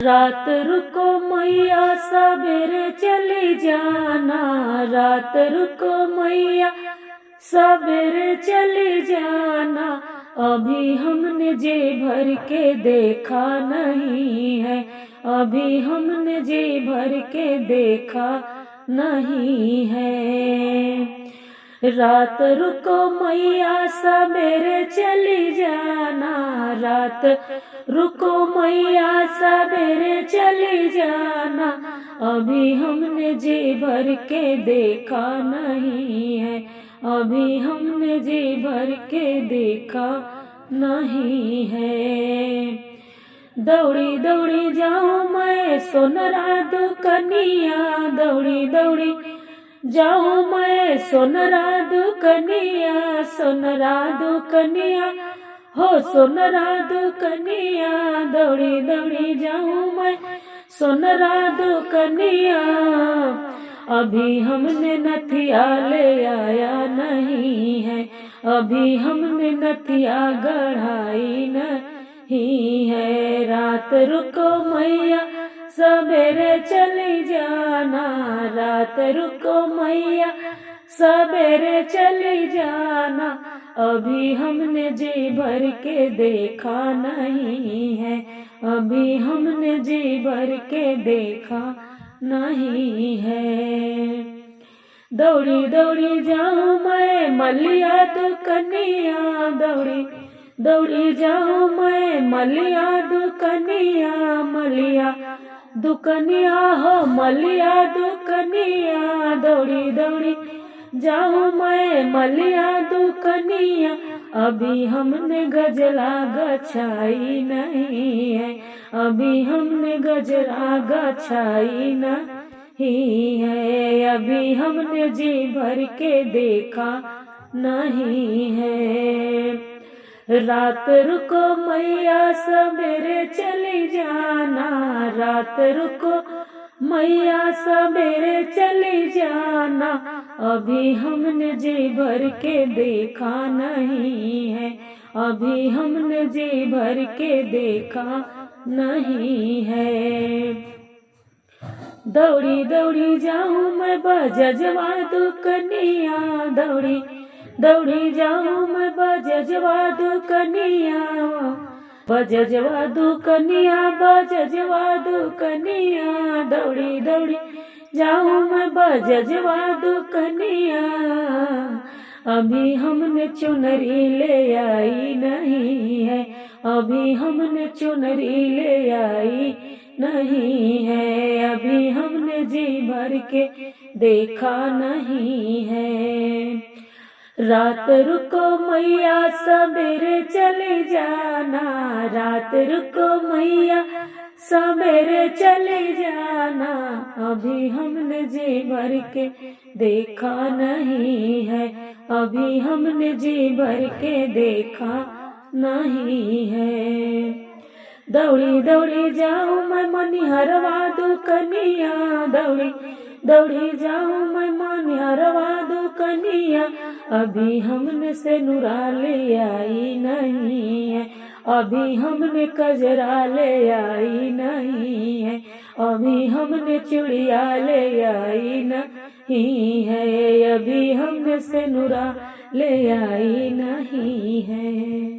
रात रुको मैया सवेरे चली जाना, रात रुको मैया सवेरे चली जाना। अभी हमने जी भर के देखा नहीं है, अभी हमने जी भर के देखा नहीं है। रात रुको मैया सवेरे चली जाना, रात रुको मैया सवेरे चली जाना। अभी हमने जी भर के देखा नहीं है, अभी हमने जी भर के देखा नहीं है। दौड़ी दौड़ी जाऊं मैं सोनरा दुकनिया, दौड़ी दौड़ी जाऊं मैं सोनरा दुकनिया, सोनरा दुकनिया हो सोनरा दुकनिया। दौड़ी दौड़ी जाऊं मैं सोनरा दुकनिया। अभी हमने नथिया ले आया नहीं है, अभी हमने नथिया गढ़ाई नहीं है। रात रुको मैया सवेरे चली जाना, रात रुको मैया सवेरे चली जाना। अभी हमने जी भर के देखा नहीं है, अभी हमने जी भर के देखा नहीं है। दौड़ी दौड़ी जाऊं मैं मलिया दुकनिया, दौड़ी दौड़ी जाऊं मैं मलिया दुकनिया, मलिया दुकनिया हो मलिया दुकनिया। दौड़ी दौड़ी जाऊं मैं मलिया दुकनिया। अभी हमने गजरा गछाई नहीं है, अभी हमने गजरा गछाई नहीं है। अभी हमने जी भर के देखा नहीं है। रात रुको मैया सवेरे चली जाना, रात रुको मैया सवेरे चली जाना। अभी हमने जी भर के देखा नहीं है, अभी हमने जी भर के देखा नहीं है। दौड़ी दौड़ी जाऊं मैं बजजवा दुकनिया, दौड़ी दौड़ी जाऊं मैं बजजवा दुकनिया, बजजवा दुकनिया, बजजवा दुकनिया। दौड़ी दौड़ी जाऊं मैं बजजवा दुकनिया। अभी हमने चुनरी ले आई नहीं है, अभी हमने चुनरी ले आई नहीं है। अभी हमने जी भर के देखा नहीं है। रात रुको मैया सवेरे चली जाना, रात रुको मैया सवेरे चली जाना। अभी हमने जी भर के देखा नहीं है, अभी हमने जी भर के देखा नहीं है। दौड़ी दौड़ी जाऊं मैं मनिहरवा दुकनिया, दौड़ी दौड़ी जाऊं मैं मनिहरवा दुकनिया। अभी हमने से नुरा ले आई नहीं है, अभी हमने कजरा ले आई नहीं है, अभी हमने चूड़िया ले आई नहीं है। अभी हमने से नुरा ले आई नहीं है।